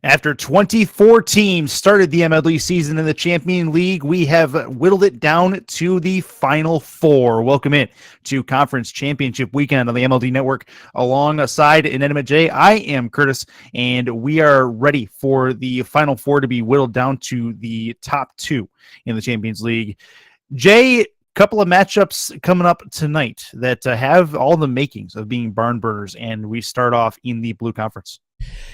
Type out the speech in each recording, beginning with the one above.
After 24 teams started the MLE season in the Champion League, we have whittled it down to the final four. Welcome in to Conference Championship Weekend on the MLE Network. Alongside Inanimate J, I am Curtis, and we are ready for the final four to be whittled down to the top two in the Champions League. Jay, couple of matchups coming up tonight that have all the makings of being barn burners, and we start off in the Blue Conference.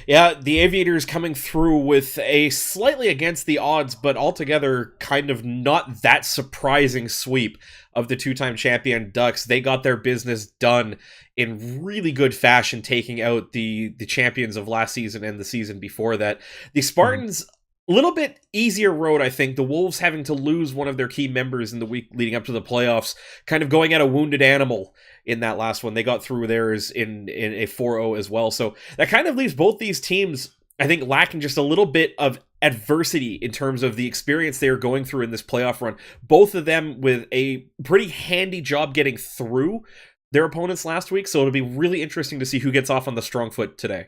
Yeah, the Aviators coming through with a slightly against the odds, but altogether kind of not that surprising sweep of the two-time champion Ducks. They got their business done in really good fashion, taking out the champions of last season and the season before that. The Spartans, a little bit easier road, I think. The Wolves having to lose one of their key members in the week leading up to the playoffs, kind of going at a wounded animal in that last one. They got through theirs in a 4-0 as well. So that kind of leaves both these teams, I think, lacking just a little bit of adversity in terms of the experience they are going through in this playoff run. Both of them with a pretty handy job getting through their opponents last week. So it'll be really interesting to see who gets off on the strong foot today.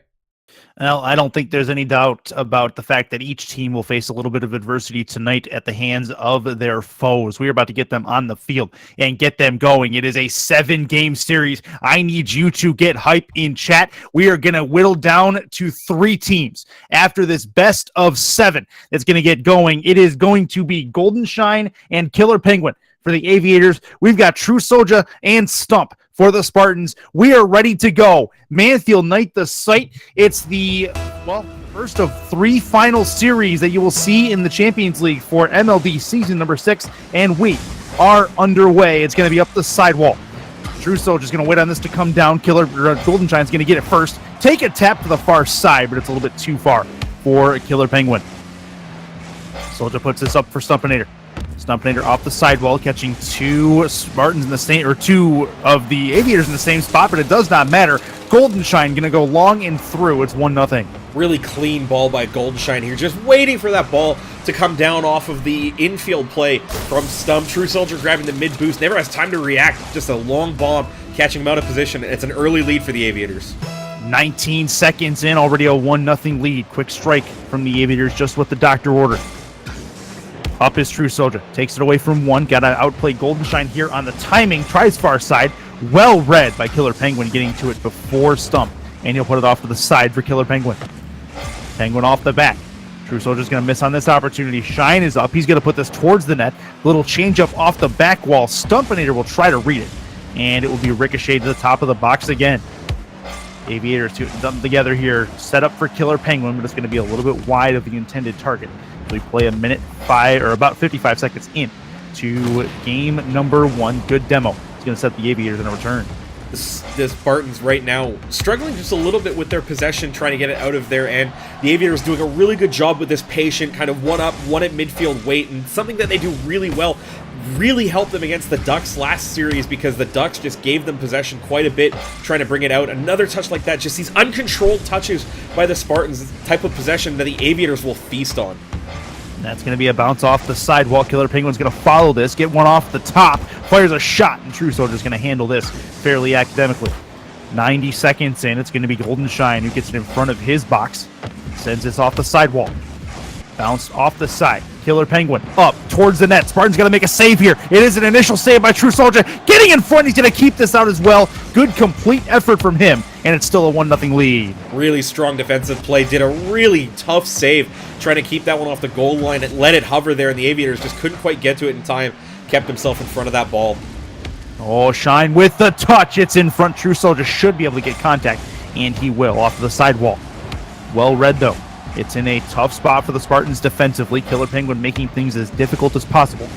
Well, I don't think there's any doubt about the fact that each team will face a little bit of adversity tonight at the hands of their foes. We're about to get them on the field and get them going. It is a 7-game series. I need you to get hype in chat. We are going to whittle down to 3 teams after this best of 7 that's going to get going. It is going to be Golden Shine and Killer Penguin for the Aviators. We've got True Soldier and Stump for the Spartans. We are ready to go. Manfield Night the site. It's the, first of 3 final series that you will see in the Champions League for MLD season number 6, and we are underway. It's going to be up the sidewall. True Soldier's going to wait on this to come down. Golden Shine's going to get it first. Take a tap to the far side, but it's a little bit too far for Killer Penguin. Soldier puts this up for Stumpinator. Stumpinator off the sidewall, catching 2 Spartans in the same, or 2 of the Aviators in the same spot, but it does not matter. Golden Shine going to go long and through. It's 1-0. Really clean ball by Golden Shine here, just waiting for that ball to come down off of the infield play from Stump. True Soldier grabbing the mid boost, never has time to react, just a long bomb catching him out of position, and it's an early lead for the Aviators. 19 seconds in, already a 1-0 lead. Quick strike from the Aviators, just what the doctor ordered. Up is True Soldier. Takes it away from 1. Got to outplay Golden Shine here on the timing. Tries far side. Well read by Killer Penguin, getting to it before Stump. And he'll put it off to the side for Killer Penguin. Penguin off the back. True Soldier's going to miss on this opportunity. Shine is up. He's going to put this towards the net. Little change up off the back wall. Stumpinator will try to read it. And it will be ricocheted to the top of the box again. Aviators them together here. Set up for Killer Penguin, but it's going to be a little bit wide of the intended target. We play a minute 5, or about 55 seconds in to game number 1. Good demo. It's going to set the Aviators in a return. The Spartans right now struggling just a little bit with their possession, trying to get it out of their end. The Aviators doing a really good job with this patient, kind of one at midfield wait, and something that they do really well. Really helped them against the Ducks last series because the Ducks just gave them possession quite a bit, trying to bring it out. Another touch like that, just these uncontrolled touches by the Spartans, the type of possession that the Aviators will feast on. That's going to be a bounce off the sidewall. Killer Penguin's going to follow this, get one off the top, fires a shot, and True Soldier's going to handle this fairly academically. 90 seconds in, it's going to be Golden Shine who gets it in front of his box, sends this off the sidewall. Bounced off the side. Killer Penguin up towards the net. Spartan's going to make a save here. It is an initial save by True Soldier. Getting in front, he's going to keep this out as well. Good complete effort from him, and it's still a 1-0 lead. Really strong defensive play. Did a really tough save, trying to keep that one off the goal line and let it hover there, and the Aviators just couldn't quite get to it in time. Kept himself in front of that ball. Oh, Shine with the touch. It's in front. True Soldier should be able to get contact, and he will off the sidewall. Well read, though. It's in a tough spot for the Spartans defensively. Killer Penguin making things as difficult as possible.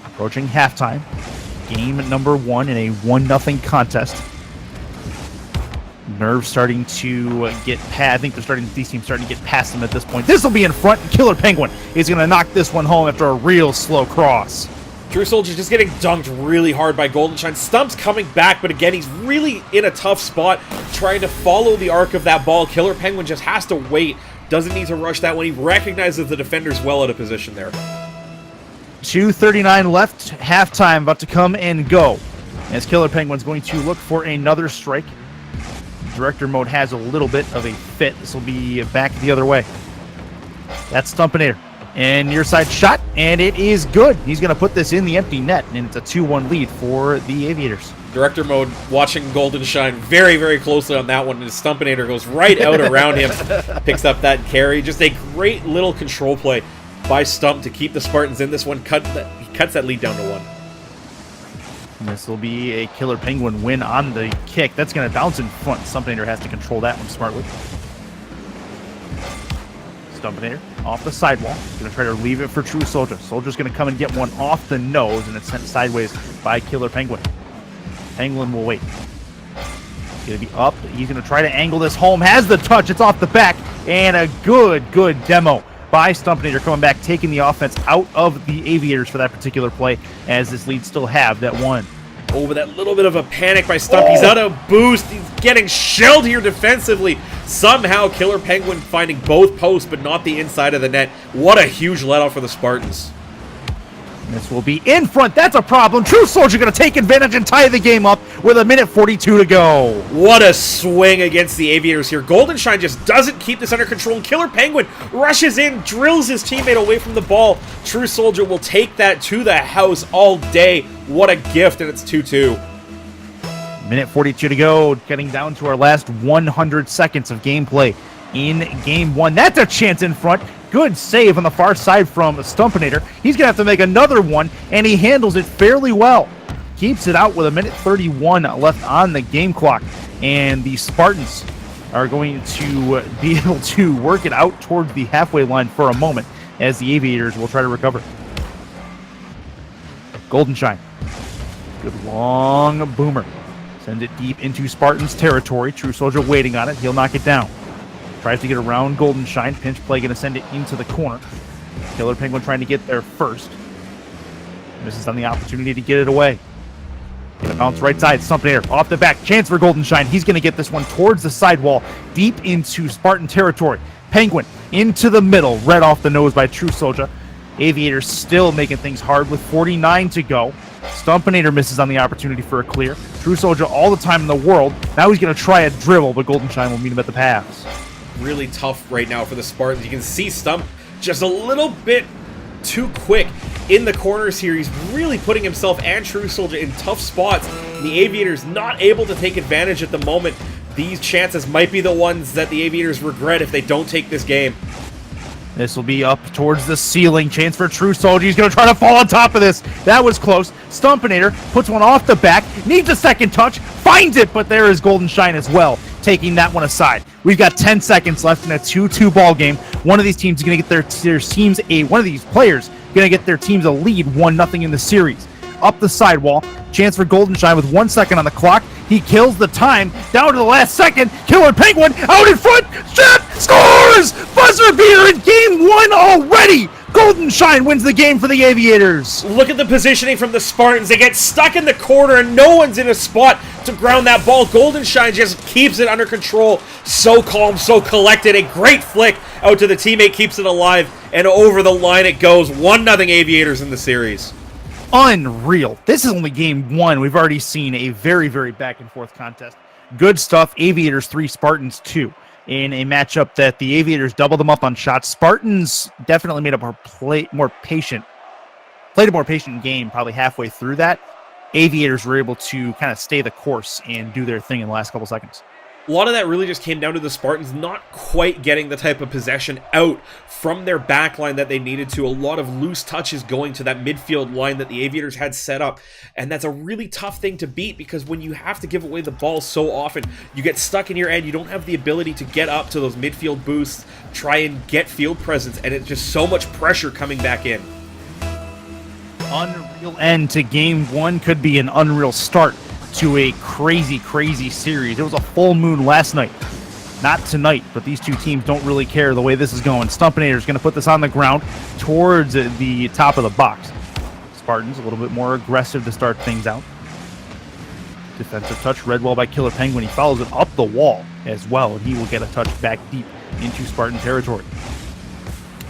Approaching halftime. Game number 1 in a 1-0 contest. Nerves starting to get past. I think these teams starting to get past them at this point. This will be in front, and Killer Penguin is going to knock this one home after a real slow cross. True Soldier just getting dunked really hard by Golden Shine. Stump's coming back, but again, he's really in a tough spot trying to follow the arc of that ball. Killer Penguin just has to wait. Doesn't need to rush that one. He recognizes the defender's well out of position there. 2:39 left. Halftime about to come and go. As Killer Penguin's going to look for another strike. Director mode has a little bit of a fit. This will be back the other way. That's Stumpinator. And near side shot, and it is good. He's going to put this in the empty net, and it's a 2-1 lead for the Aviators. Director mode watching Golden Shine very, very closely on that one, and his Stumpinator goes right out around him, picks up that carry. Just a great little control play by Stump to keep the Spartans in this one. He cuts that lead down to 1. And this will be a Killer Penguin win on the kick. That's going to bounce in front. Stumpinator has to control that one smartly. Stumpinator off the sidewall. Going to try to leave it for True Soldier. Soldier's going to come and get one off the nose, and it's sent sideways by Killer Penguin. Penguin will wait. He's going to be up. He's going to try to angle this home. Has the touch. It's off the back. And a good demo by Stumpinator coming back, taking the offense out of the Aviators for that particular play, as this lead still have that one. Oh, but that little bit of a panic by Stump. He's out of boost. He's getting shelled here defensively. Somehow, Killer Penguin finding both posts, but not the inside of the net. What a huge let off for the Spartans. This will be in front. That's a problem. True Soldier going to take advantage and tie the game up with 1:42 to go. What a swing against the Aviators here. Golden Shine just doesn't keep this under control. Killer Penguin rushes in, drills his teammate away from the ball. True Soldier will take that to the house all day. What a gift, and it's 2-2. 1:42 to go. Getting down to our last 100 seconds of gameplay in Game 1. That's a chance in front. Good save on the far side from Stumpinator. He's going to have to make another one, and he handles it fairly well. Keeps it out with 1:31 left on the game clock. And the Spartans are going to be able to work it out towards the halfway line for a moment, as the Aviators will try to recover. Golden Shine. Good long boomer. Send it deep into Spartans territory. True Soldier waiting on it. He'll knock it down. Tries to get around Golden Shine. Pinch play going to send it into the corner. Killer Penguin trying to get there first. Misses on the opportunity to get it away. Gonna bounce right side. Stumpinator off the back. Chance for Golden Shine. He's going to get this one towards the sidewall, deep into Spartan territory. Penguin into the middle. Red off the nose by True Soldier. Aviators still making things hard with 49 to go. Stumpinator misses on the opportunity for a clear. True Soldier all the time in the world. Now he's going to try a dribble, but Golden Shine will meet him at the pass. Really tough right now for the Spartans. You can see Stump just a little bit too quick in the corners here. He's really putting himself and True Soldier in tough spots. The Aviators not able to take advantage at the moment. These chances might be the ones that the Aviators regret if they don't take this game. This will be up towards the ceiling. Chance for True Soldier. He's going to try to fall on top of this. That was close. Stumpinator puts one off the back. Needs a second touch. Finds it, but there is Golden Shine as well, taking that one aside. We've got 10 seconds left in a 2-2 ball game. One of these teams is going to get their teams one of these players going to get their teams a lead 1-0 in the series. Up the sidewall. Chance for Golden Shine with 1 second on the clock. He kills the time down to the last second. Killer Penguin out in front. Shot scores! Buzzer beater in Game 1 already. Golden Shine wins the game for the Aviators. Look at the positioning from the Spartans. They get stuck in the corner and no one's in a spot to ground that ball. Golden Shine just keeps it under control. So calm, so collected. A great flick out to the teammate, keeps it alive, and over the line it goes. 1-0 Aviators in the series. Unreal. This is only Game 1. We've already seen a very, very back-and-forth contest. Good stuff. Aviators 3, Spartans 2. In a matchup that the Aviators doubled them up on shots. Spartans definitely made a more patient game probably halfway through that. Aviators were able to kind of stay the course and do their thing in the last couple seconds. A lot of that really just came down to the Spartans not quite getting the type of possession out from their back line that they needed to. A lot of loose touches going to that midfield line that the Aviators had set up. And that's a really tough thing to beat, because when you have to give away the ball so often, you get stuck in your end. You don't have the ability to get up to those midfield boosts, try and get field presence, and it's just so much pressure coming back in. Unreal end to Game 1 could be an unreal start to a crazy, crazy series. It was a full moon last night. Not tonight, but these two teams don't really care the way this is going. Stumpinator is going to put this on the ground towards the top of the box. Spartans a little bit more aggressive to start things out. Defensive touch, read well by Killer Penguin. He follows it up the wall as well, and he will get a touch back deep into Spartan territory.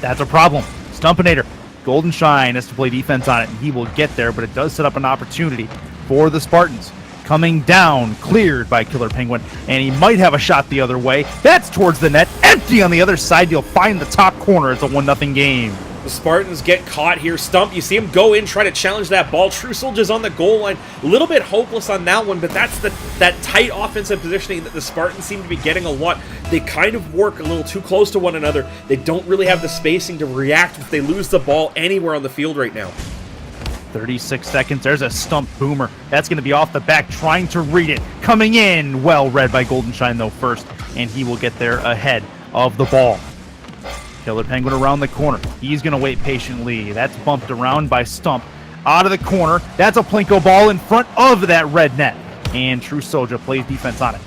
That's a problem. Stumpinator, Golden Shine has to play defense on it, and he will get there, but it does set up an opportunity for the Spartans. Coming down, cleared by Killer Penguin, and he might have a shot the other way. That's towards the net, empty on the other side. You'll find the top corner. It's a 1-0 game. The Spartans get caught here. Stump, you see him go in, try to challenge that ball. True Soldier's on the goal line. A little bit hopeless on that one, but that's that tight offensive positioning that the Spartans seem to be getting a lot. They kind of work a little too close to one another. They don't really have the spacing to react if they lose the ball anywhere on the field right now. 36 seconds. There's a Stump boomer. That's going to be off the back, trying to read it. Coming in, well read by Goldenshine, though, first, and he will get there ahead of the ball. Killer Penguin around the corner. He's going to wait patiently. That's bumped around by Stump. Out of the corner. That's a Plinko ball in front of that red net. And True Soldier plays defense on it.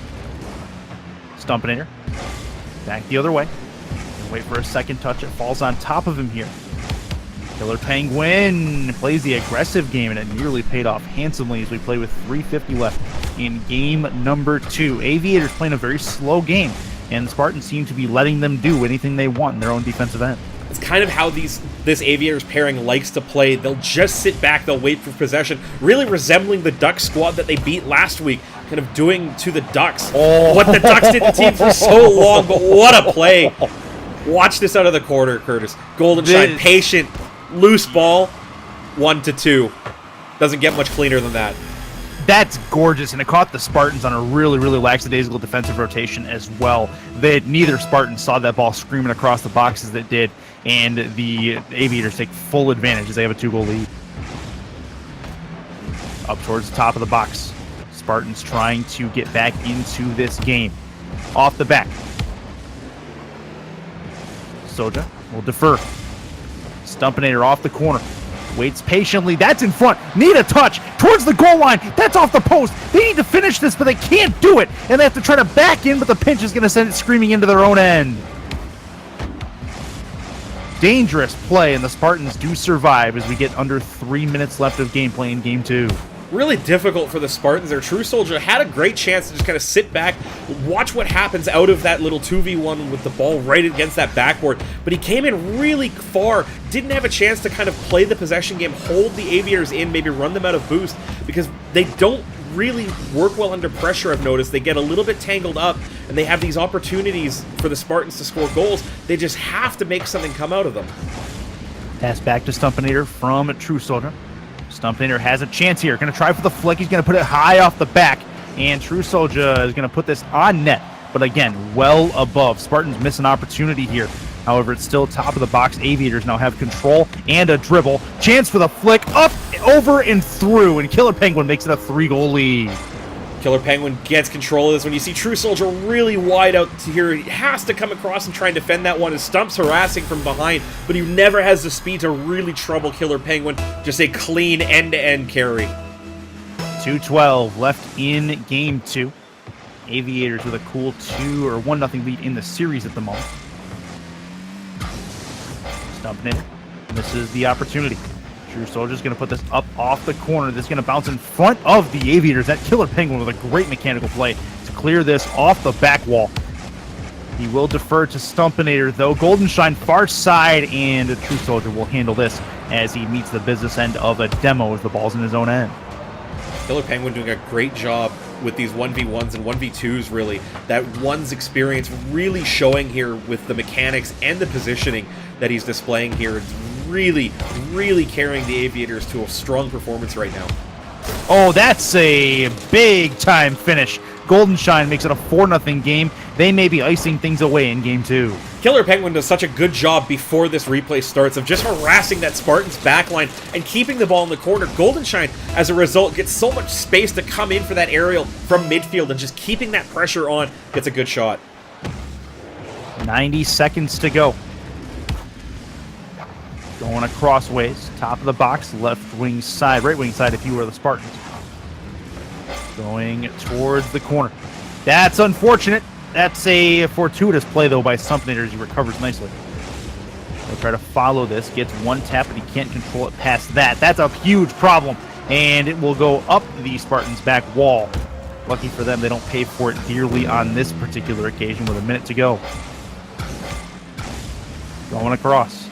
Stumpinator. Back the other way. Wait for a second touch. It falls on top of him here. Killer Penguin plays the aggressive game, and it nearly paid off handsomely as we play with 3:50 left in game number 2. Aviators playing a very slow game, and the Spartans seem to be letting them do anything they want in their own defensive end. It's kind of how this Aviators pairing likes to play. They'll just sit back, they'll wait for possession, really resembling the Ducks squad that they beat last week, kind of doing to the Ducks what the Ducks did to the team for so long, but what a play. Watch this out of the corner, Curtis. Goldenshine, patient, loose ball, 1-2. Doesn't get much cleaner than that. That's gorgeous, and it caught the Spartans on a really, really lackadaisical defensive rotation as well. Neither Spartan saw that ball screaming across the box as it did, and the Aviators take full advantage as they have a 2-goal lead. Up towards the top of the box. Spartans trying to get back into this game. Off the back. Soja will defer. Stumpinator off the corner. Waits patiently. That's in front. Need a touch towards the goal line. That's off the post. They need to finish this, but they can't do it. And they have to try to back in, but the pinch is going to send it screaming into their own end. Dangerous play, and the Spartans do survive as we get under 3 minutes left of gameplay in game 2. Really difficult for the Spartans. Their True Soldier had a great chance to just kind of sit back, watch what happens out of that little 2v1 with the ball right against that backboard, but he came in really far, didn't have a chance to kind of play the possession game, hold the Aviators in, maybe run them out of boost, because they don't really work well under pressure. I've noticed they get a little bit tangled up, and they have these opportunities for the Spartans to score goals. They just have to make something come out of them. Pass back to Stumpinator from True Soldier. Stumpinator has a chance here. Going to try for the flick. He's going to put it high off the back. And True Soldier is going to put this on net. But again, well above. Spartans miss an opportunity here. However, it's still top of the box. Aviators now have control and a dribble. Chance for the flick. Up, over, and through. And Killer Penguin makes it a 3-goal lead. Killer Penguin gets control of this. When you see True Soldier really wide out to here, he has to come across and try and defend that one. His Stump's harassing from behind, but he never has the speed to really trouble Killer Penguin. Just a clean end-to-end carry. 2:12 left in game 2. Aviators with a cool 2 or 1-0 lead in the series at the moment. Stumping it. Misses the opportunity. True Soldier's going to put this up off the corner. This is going to bounce in front of the Aviators. That Killer Penguin with a great mechanical play to clear this off the back wall. He will defer to Stumpinator, though. Goldenshine far side, and True Soldier will handle this as he meets the business end of a demo as the ball's in his own end. Killer Penguin doing a great job with these 1v1s and 1v2s, really. That one's experience really showing here with the mechanics and the positioning that he's displaying here. It's really, really carrying the Aviators to a strong performance right now. Oh, that's a big-time finish. Goldenshine makes it a 4-0 game. They may be icing things away in game 2. Killer Penguin does such a good job before this replay starts of just harassing that Spartans backline and keeping the ball in the corner. Goldenshine, as a result, gets so much space to come in for that aerial from midfield, and just keeping that pressure on gets a good shot. 90 seconds to go. Going across ways, top of the box, left wing side, right wing side if you were the Spartans. Going towards the corner. That's unfortunate. That's a fortuitous play, though, by Stumpinator as he recovers nicely. He'll try to follow this, gets one tap, but he can't control it past that. That's a huge problem, and it will go up the Spartans' back wall. Lucky for them, they don't pay for it dearly on this particular occasion with a minute to go. Going across.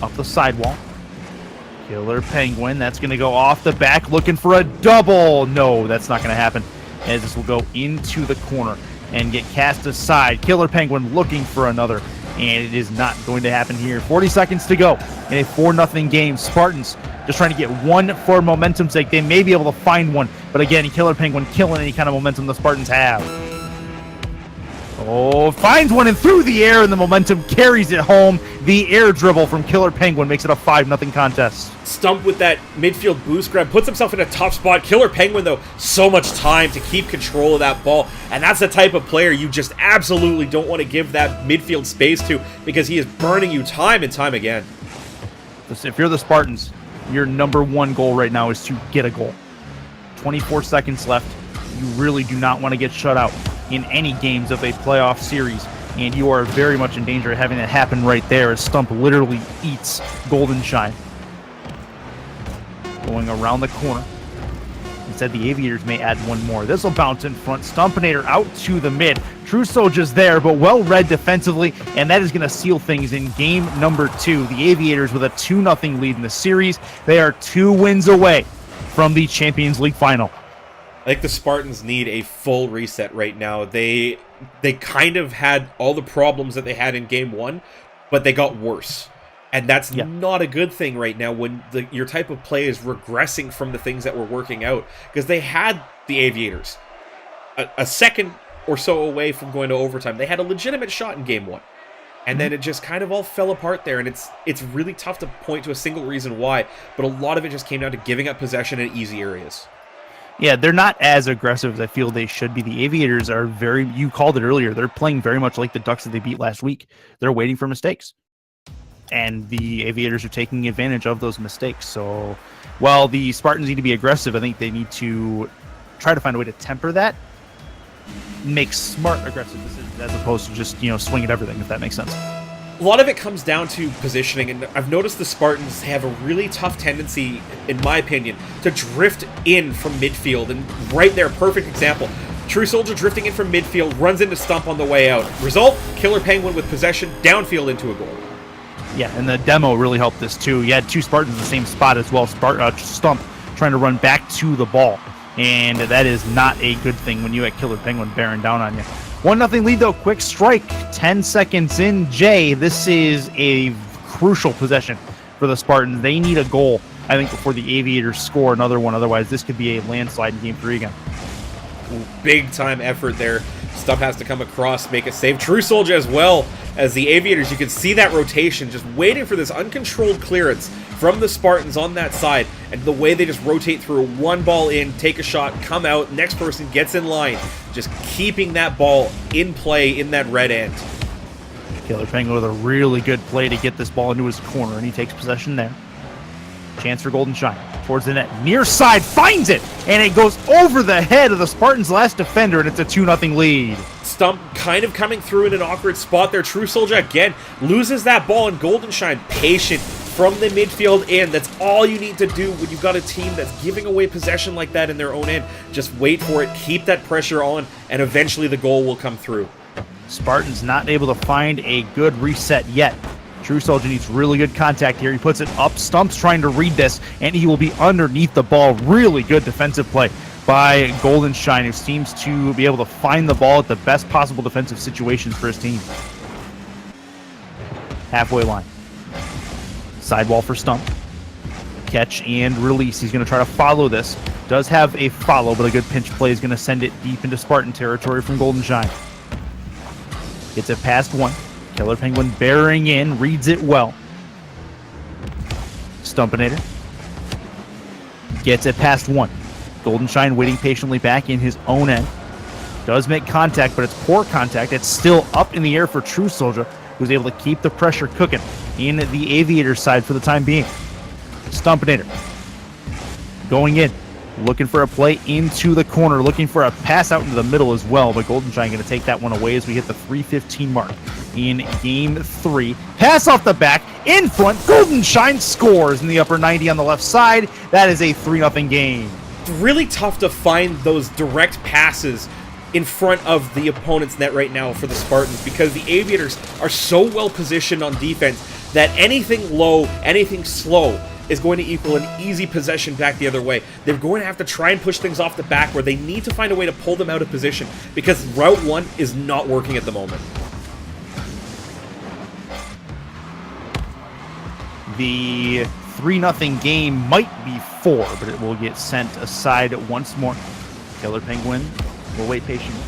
Up the sidewall. Killer Penguin, that's going to go off the back, looking for a double. No, that's not going to happen, as this will go into the corner and get cast aside. Killer Penguin looking for another, and it is not going to happen here. 40 seconds to go in a 4-0 game. Spartans just trying to get one for momentum's sake. They may be able to find one, but again, Killer Penguin killing any kind of momentum the Spartans have. Oh, finds one and through the air, and the momentum carries it home. The air dribble from Killer Penguin makes it a 5-0 contest. Stump with that midfield boost grab, puts himself in a tough spot. Killer Penguin, though, so much time to keep control of that ball, and that's the type of player you just absolutely don't want to give that midfield space to, because he is burning you time and time again. Listen, if you're the Spartans, your number one goal right now is to get a goal. 24 seconds left. You really do not want to get shut out in any games of a playoff series, and you are very much in danger of having that happen right there, as Stump literally eats Golden Shine. Going around the corner. Instead, the Aviators may add one more. This will bounce in front. Stumpinator out to the mid. True Soldier's there, but well read defensively, and that is going to seal things in game number 2. The Aviators with a 2-0 lead in the series. They are 2 wins away from the Champions League final. I think the Spartans need a full reset right now. They kind of had all the problems that they had in game 1, but they got worse. And that's not a good thing right now when your type of play is regressing from the things that were working out. Because they had the Aviators a second or so away from going to overtime. They had a legitimate shot in game 1. And then it just kind of all fell apart there. And it's really tough to point to a single reason why. But a lot of it just came down to giving up possession in easy areas. Yeah, they're not as aggressive as I feel they should be. The Aviators are you called it earlier, they're playing very much like the Ducks that they beat last week. They're waiting for mistakes. And the Aviators are taking advantage of those mistakes. So while the Spartans need to be aggressive, I think they need to try to find a way to temper that. Make smart, aggressive decisions as opposed to just, swing at everything, if that makes sense. A lot of it comes down to positioning, and I've noticed the Spartans have a really tough tendency, in my opinion, to drift in from midfield. And right there, perfect example. True Soldier drifting in from midfield, runs into Stump on the way out. Result, Killer Penguin with possession, downfield into a goal. Yeah, and the demo really helped this too. You had 2 Spartans in the same spot as well. Stump trying to run back to the ball. And that is not a good thing when you had Killer Penguin bearing down on you. 1-0 lead though, quick strike, 10 seconds in. Jay, this is a crucial possession for the Spartans. They need a goal, I think, before the Aviators score another one. Otherwise, this could be a landslide in game 3 again. Big time effort there. Stump has to come across, make a save. True Soldier as well as the Aviators. You can see that rotation, just waiting for this uncontrolled clearance from the Spartans on that side, and the way they just rotate through, one ball in, take a shot, come out, next person gets in line, just keeping that ball in play in that red end. Killer Penguin with a really good play to get this ball into his corner, and he takes possession there. Chance for Golden Shine towards the net, near side, finds it, and it goes over the head of the Spartans' last defender, and it's a 2-0 lead. Stump kind of coming through in an awkward spot there. True Soldier again loses that ball, and Golden Shine patient from the midfield in. That's all you need to do when you've got a team that's giving away possession like that in their own end. Just wait for it, keep that pressure on, and eventually the goal will come through. Spartans not able to find a good reset yet. True Soldier needs really good contact here. He puts it up. Stump's trying to read this, and he will be underneath the ball. Really good defensive play by Golden Shine, who seems to be able to find the ball at the best possible defensive situations for his team. Halfway line. Sidewall for Stump. Catch and release. He's going to try to follow this. Does have a follow, but a good pinch play is going to send it deep into Spartan territory from Golden Shine. Gets it past one. Killer Penguin bearing in, reads it well. Stumpinator. Gets it past one. Golden Shine waiting patiently back in his own end. Does make contact, but it's poor contact. It's still up in the air for True Soldier, who's able to keep the pressure cooking in the Aviator side for the time being. Stumpinator. Going in. Looking for a play into the corner. Looking for a pass out into the middle as well. But Golden Shine going to take that one away as we hit the 3:15 mark in Game 3. Pass off the back. In front. Golden Shine scores in the upper 90 on the left side. That is a 3-0 game. It's really tough to find those direct passes in front of the opponent's net right now for the Spartans, because the Aviators are so well positioned on defense that anything low, anything slow is going to equal an easy possession back the other way. They're going to have to try and push things off the back where they need to find a way to pull them out of position because Route 1 is not working at the moment. The 3-0 game might be 4, but it will get sent aside once more. Killer Penguin will wait patiently.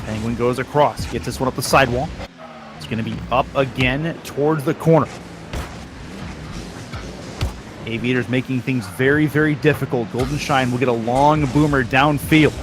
Penguin goes across, gets this one up the sidewall. It's going to be up again towards the corner. Aviators making things very, very difficult. Golden Shine will get a long boomer downfield.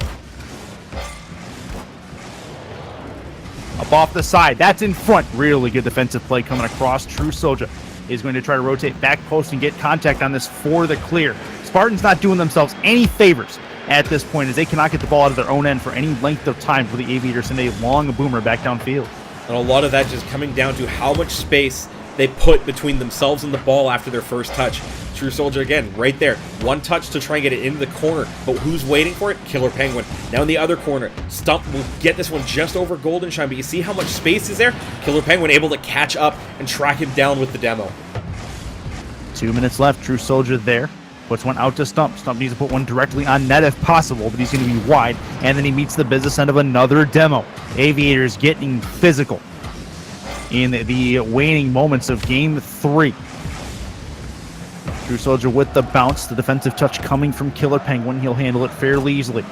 Up off the side, that's in front. Really good defensive play coming across. True Soldier is going to try to rotate back post and get contact on this for the clear. Spartans not doing themselves any favors at this point as they cannot get the ball out of their own end for any length of time for the Aviators and a long boomer back downfield. And a lot of that just coming down to how much space they put between themselves and the ball after their first touch. True Soldier again, right there. One touch to try and get it into the corner, but who's waiting for it? Killer Penguin. Now in the other corner, Stump will get this one just over Golden Shine, but you see how much space is there? Killer Penguin able to catch up and track him down with the demo. 2 minutes left. True Soldier there. Puts one out to Stump. Stump needs to put one directly on net if possible, but he's going to be wide. And then he meets the business end of another demo. Aviators getting physical in the waning moments of Game 3. True Soldier with the bounce. The defensive touch coming from Killer Penguin. He'll handle it fairly easily.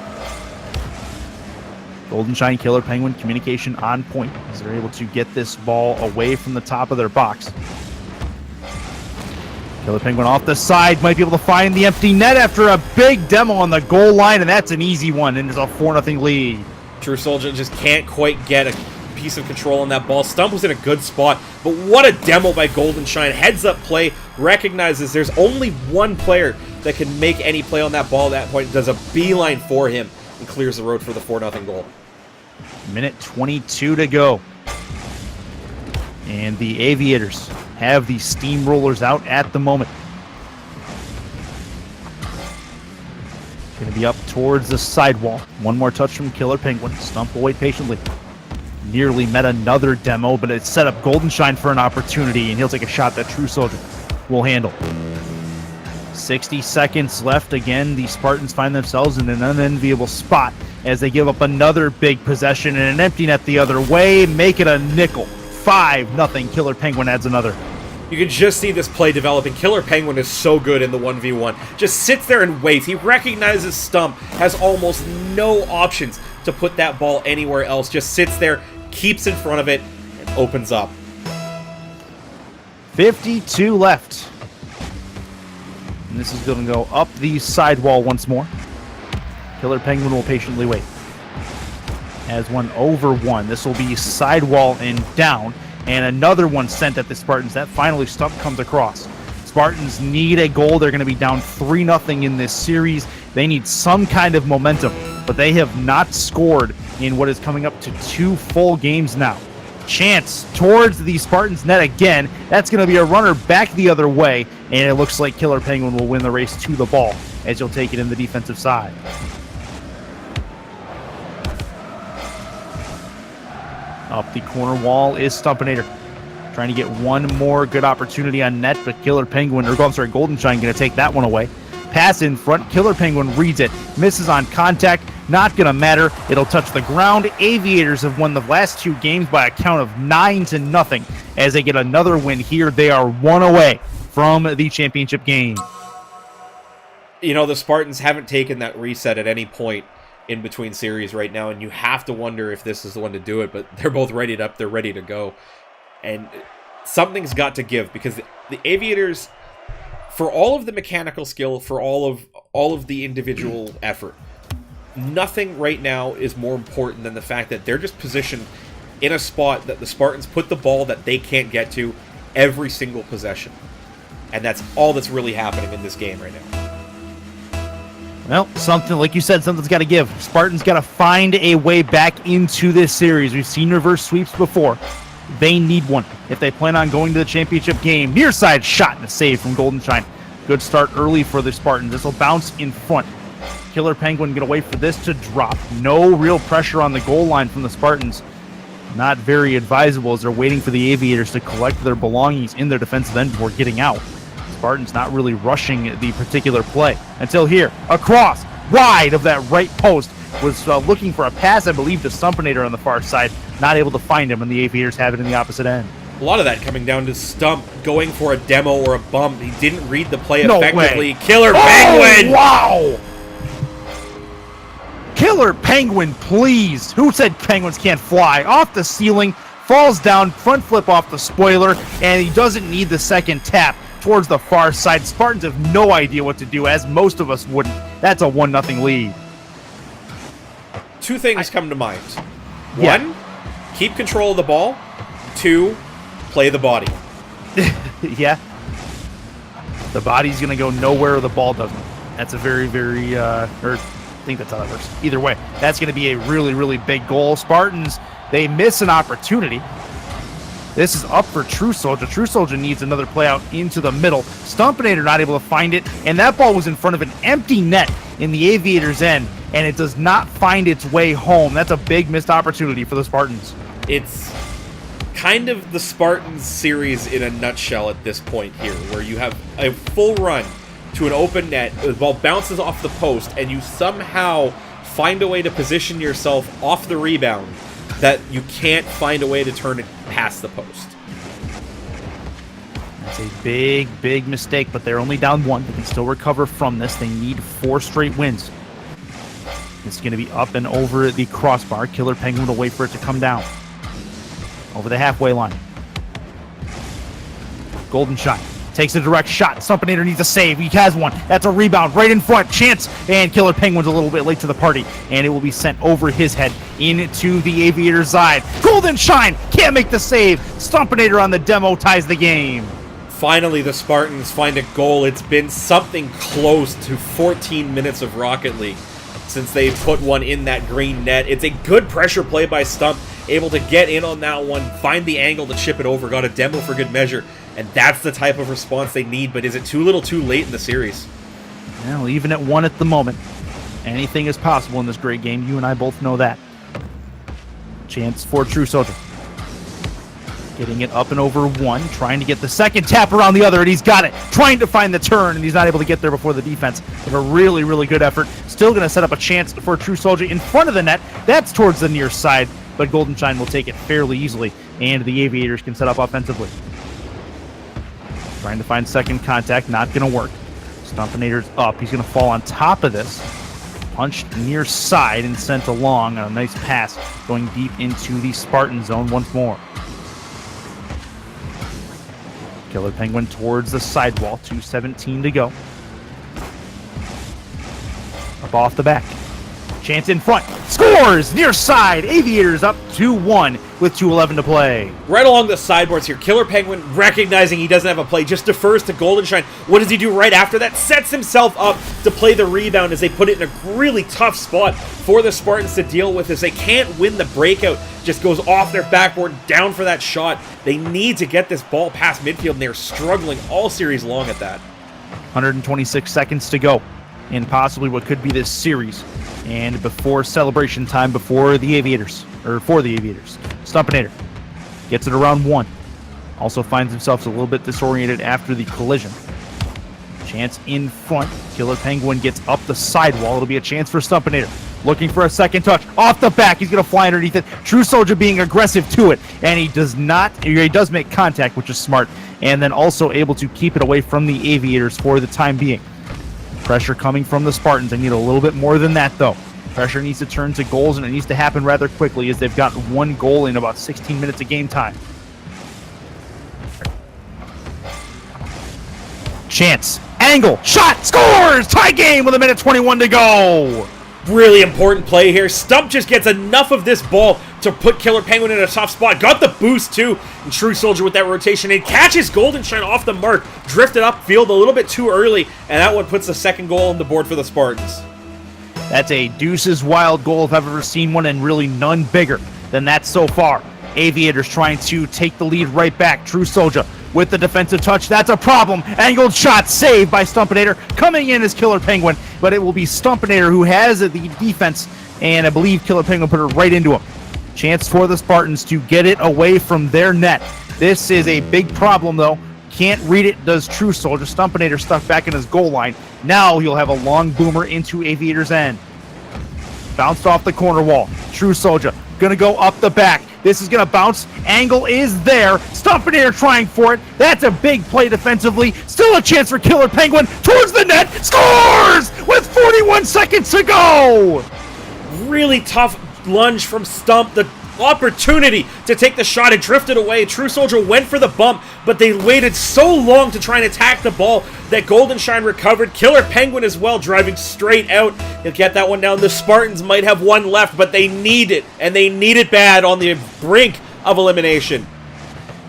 Golden Shine, Killer Penguin, communication on point as they're able to get this ball away from the top of their box. Killer Penguin off the side, might be able to find the empty net after a big demo on the goal line, and that's an easy one, and it's a 4-0 lead. True Soldier just can't quite get a piece of control on that ball. Stump was in a good spot, but what a demo by Golden Shine. Heads up play, recognizes there's only one player that can make any play on that ball at that point, does a beeline for him, and clears the road for the 4-0 goal. Minute 22 to go. And the Aviators have the steamrollers out at the moment. Going to be up towards the sidewall. One more touch from Killer Penguin. Stump will wait patiently. Nearly met another demo, but it set up Golden Shine for an opportunity, and he'll take a shot that True Soldier will handle. 60 seconds left. Again, the Spartans find themselves in an unenviable spot as they give up another big possession and an empty net the other way, make it a nickel. 5-0. Killer Penguin adds another. You can just see this play developing. Killer Penguin is so good in the 1v1. Just sits there and waits. He recognizes Stump has almost no options to put that ball anywhere else. Just sits there, keeps in front of it, and opens up. 52 left. And this is going to go up the sidewall once more. Killer Penguin will patiently wait. As one over one. This will be sidewall and down. And another one sent at the Spartans. That finally Stump comes across. Spartans need a goal. They're going to be down 3-0 in this series. They need some kind of momentum, but they have not scored in what is coming up to 2 full games now. Chance towards the Spartans net again. That's going to be a runner back the other way, and it looks like Killer Penguin will win the race to the ball as he'll take it in the defensive side. Up the corner wall is Stumpinator. Trying to get one more good opportunity on net, but Killer Penguin, or I'm sorry, Golden Shine going to take that one away. Pass in front. Killer Penguin reads it. Misses on contact. Not going to matter. It'll touch the ground. Aviators have won the last 2 games by a count of 9-0 as they get another win here. They are 1 away from the championship game. You know, the Spartans haven't taken that reset at any point in between series right now, and you have to wonder if this is the one to do it, but they're both ready up, they're ready to go. And something's got to give, because the Aviators, for all of the mechanical skill, for all of the individual effort, nothing right now is more important than the fact that they're just positioned in a spot that the Spartans put the ball that they can't get to every single possession. And that's all that's really happening in this game right now. Well, something, like you said, something's got to give. Spartans got to find a way back into this series. We've seen reverse sweeps before. They need one if they plan on going to the championship game. Near side shot and a save from Golden Shine. Good start early for the Spartans. This will bounce in front. Killer Penguin going to wait for this to drop. No real pressure on the goal line from the Spartans. not very advisable as they're waiting for the Aviators to collect their belongings in their defensive end before getting out. Spartans not really rushing the particular play until here, across, wide of that right post, was looking for a pass, I believe, to Stumpinator on the far side, not able to find him, and the Aviators have it in the opposite end. A lot of that coming down to Stump going for a demo or a bump. He didn't read the play No effectively. way. Killer Penguin! Wow! Killer Penguin, please. Who said penguins can't fly? Off the ceiling, falls down, front flip off the spoiler, and he doesn't need the second tap towards the far side. Spartans have no idea what to do, as most of us wouldn't. That's a 1-0 lead. Two things come to mind. Yeah. One, keep control of the ball. Two, play the body. Yeah. The body's going to go nowhere or the ball doesn't. That's a very, very, I think that's how that works. Either way, that's going to be a really, really big goal. Spartans, they miss an opportunity. This is up for True Soldier. True Soldier needs another play out into the middle. Stumpinator not able to find it, and that ball was in front of an empty net in the Aviators' end, and it does not find its way home. That's a big missed opportunity for the Spartans. It's kind of the Spartans series in a nutshell at this point here, where you have a full run to an open net, the ball bounces off the post, and you somehow find a way to position yourself off the rebound that you can't find a way to turn it past the post. That's a big, big mistake, but they're only down one. They can still recover from this. They need 4 straight wins. It's going to be up and over the crossbar. Killer Penguin will wait for it to come down. Over the halfway line. Golden shot. Takes a direct shot. Stumpinator needs a save. He has one. That's a rebound right in front. Chance. And Killer Penguin's a little bit late to the party. And it will be sent over his head into the Aviator side. Golden shine. Can't make the save. Stumpinator on the demo ties the game. Finally, the Spartans find a goal. It's been something close to 14 minutes of Rocket League since they put one in that green net. It's a good pressure play by Stump. Able to get in on that one, find the angle to chip it over, got a demo for good measure, and that's the type of response they need, but is it too little too late in the series? Well, even at 1 at the moment, anything is possible in this great game. You and I both know that. Chance for True Soldier. Getting it up and over 1, trying to get the second tap around the other, and he's got it. Trying to find the turn, and he's not able to get there before the defense. With a really, really good effort. Still going to set up a chance for True Soldier in front of the net. That's towards the near side, but Golden Shine will take it fairly easily, and the Aviators can set up offensively. Trying to find second contact, not going to work. Stumpinator's up. He's going to fall on top of this. Punched near side and sent along on a nice pass, going deep into the Spartan zone once more. Killer Penguin towards the sidewall. 2:17 to go. Up off the back. Chance in front. Scores! Near side. Aviators up 2-1 with 2:11 to play. Right along the sideboards here, Killer Penguin, recognizing he doesn't have a play, just defers to Golden Shine. What does he do right after that? Sets himself up to play the rebound as they put it in a really tough spot for the Spartans to deal with as they can't win the breakout. Just goes off their backboard, down for that shot. They need to get this ball past midfield, and they're struggling all series long at that. 126 seconds to go in possibly what could be this series. And before celebration time, before the Aviators, or for the Aviators, Stumpinator gets it around 1. Also finds himself a little bit disoriented after the collision. Chance in front. Killer Penguin gets up the sidewall. It'll be a chance for Stumpinator. Looking for a second touch. Off the back. He's going to fly underneath it. True Soldier being aggressive to it. And he does make contact, which is smart. And then also able to keep it away from the Aviators for the time being. Pressure coming from the Spartans. They need a little bit more than that, though. Pressure needs to turn to goals, and it needs to happen rather quickly as they've got 1 goal in about 16 minutes of game time. Chance. Angle. Shot. Scores! Tie game with 1:21 to go. Really important play here. Stump just gets enough of this ball to put Killer Penguin in a tough spot. Got the boost, too. And True Soldier with that rotation and catches Golden Shine off the mark. Drifted upfield a little bit too early, and that one puts the second goal on the board for the Spartans. That's a deuces wild goal if I've ever seen one, and really none bigger than that so far. Aviators trying to take the lead right back. True Soldier with the defensive touch. That's a problem. Angled shot saved by Stumpinator. Coming in is Killer Penguin, but it will be Stumpinator who has the defense, and I believe Killer Penguin put it right into him. Chance for the Spartans to get it away from their net. This is a big problem, though. Can't read it, does True Soldier. Stumpinator stuck back in his goal line. Now he'll have a long boomer into Aviator's end. Bounced off the corner wall. True Soldier gonna go up the back. This is gonna bounce. Angle is there. Stumpinator trying for it. That's a big play defensively. Still a chance for Killer Penguin towards the net. Scores with 41 seconds to go. Really tough lunge from Stump. The opportunity to take the shot and drifted away. True Soldier went for the bump, but they waited so long to try and attack the ball that Golden Shine recovered. Killer Penguin as well, driving straight out. He'll get that one down. The Spartans might have one left, but they need it, and they need it bad on the brink of elimination.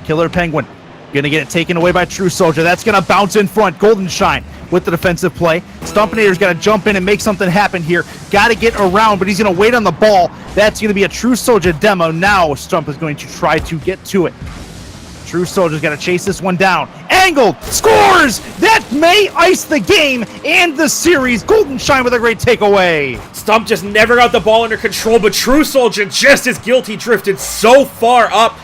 Killer Penguin gonna get it taken away by True Soldier. That's gonna bounce in front. Golden Shine with the defensive play. Stumpinator's got to jump in and make something happen here. Got to get around, but he's going to wait on the ball. That's going to be a True Soldier demo. Now Stump is going to try to get to it. True Soldier's got to chase this one down. Angled! Scores! That may ice the game and the series. Golden Shine with a great takeaway. Stump just never got the ball under control, but True Soldier, just as guilty, drifted so far up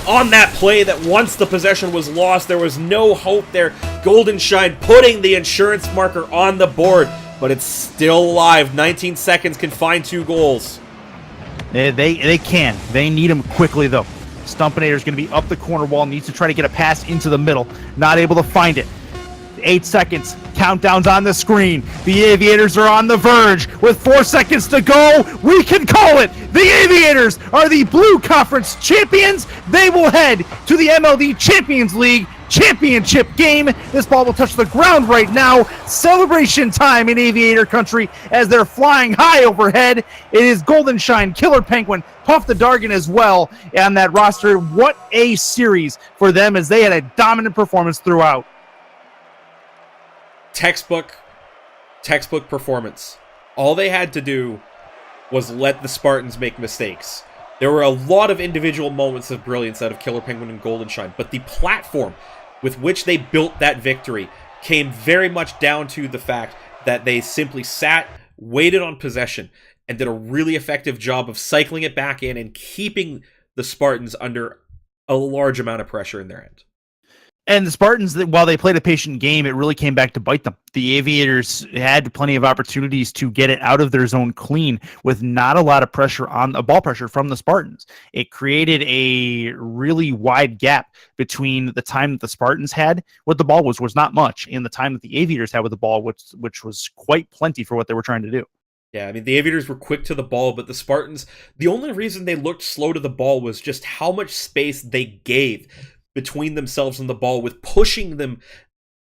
on that play that once the possession was lost, there was no hope there. Golden Shine putting the insurance marker on the board, but it's still alive. 19 seconds can find 2 goals. They can. They need them quickly, though. Stumpinator's going to be up the corner wall, needs to try to get a pass into the middle. Not able to find it. 8 seconds. Countdown's on the screen. The Aviators are on the verge. With 4 seconds to go, we can call it. The Aviators are the Blue Conference champions. They will head to the MLD Champions League championship game. This ball will touch the ground right now. Celebration time in Aviator country as they're flying high overhead. It is Golden Shine, Killer Penguin, Puff the Dargan as well on that roster. What a series for them as they had a dominant performance throughout. Textbook performance. All they had to do was let the Spartans make mistakes. There were a lot of individual moments of brilliance out of Killer Penguin and Golden Shine, but the platform with which they built that victory came very much down to the fact that they simply sat, waited on possession, and did a really effective job of cycling it back in and keeping the Spartans under a large amount of pressure in their end. And the Spartans, while they played a patient game, it really came back to bite them. The Aviators had plenty of opportunities to get it out of their zone clean with not a lot of pressure on the ball pressure from the Spartans. It created a really wide gap between the time that the Spartans had with the ball was not much, and the time that the Aviators had with the ball, which was quite plenty for what they were trying to do. Yeah, I mean, the Aviators were quick to the ball, but the Spartans, the only reason they looked slow to the ball was just how much space they gave between themselves and the ball, with pushing them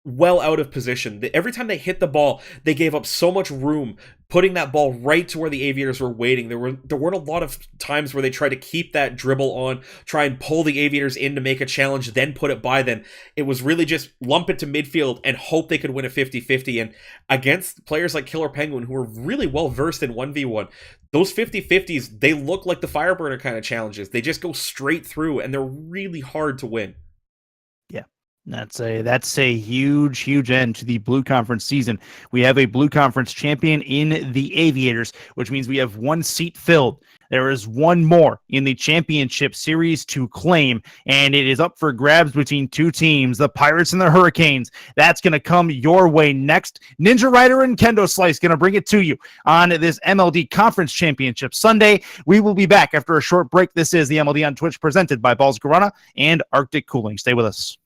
well out of position. Every time they hit the ball, they gave up so much room, putting that ball right to where the Aviators were waiting. There weren't a lot of times where they tried to keep that dribble on, try and pull the Aviators in to make a challenge, then put it by them. It was really just lump it to midfield and hope they could win a 50-50. And against players like Killer Penguin, who are really well versed in 1v1, those 50-50s, they look like the Fireburner kind of challenges. They just go straight through, and they're really hard to win. Yeah, that's a huge end to the Blue Conference season. We have a Blue Conference champion in the Aviators, which means we have one seat filled. There is one more in the championship series to claim, and it is up for grabs between 2 teams, the Pirates and the Hurricanes. That's going to come your way next. Ninja Rider and Kendo Slice going to bring it to you on this MLD Conference Championship Sunday. We will be back after a short break. This is the MLD on Twitch presented by Balls Guarana and Arctic Cooling. Stay with us.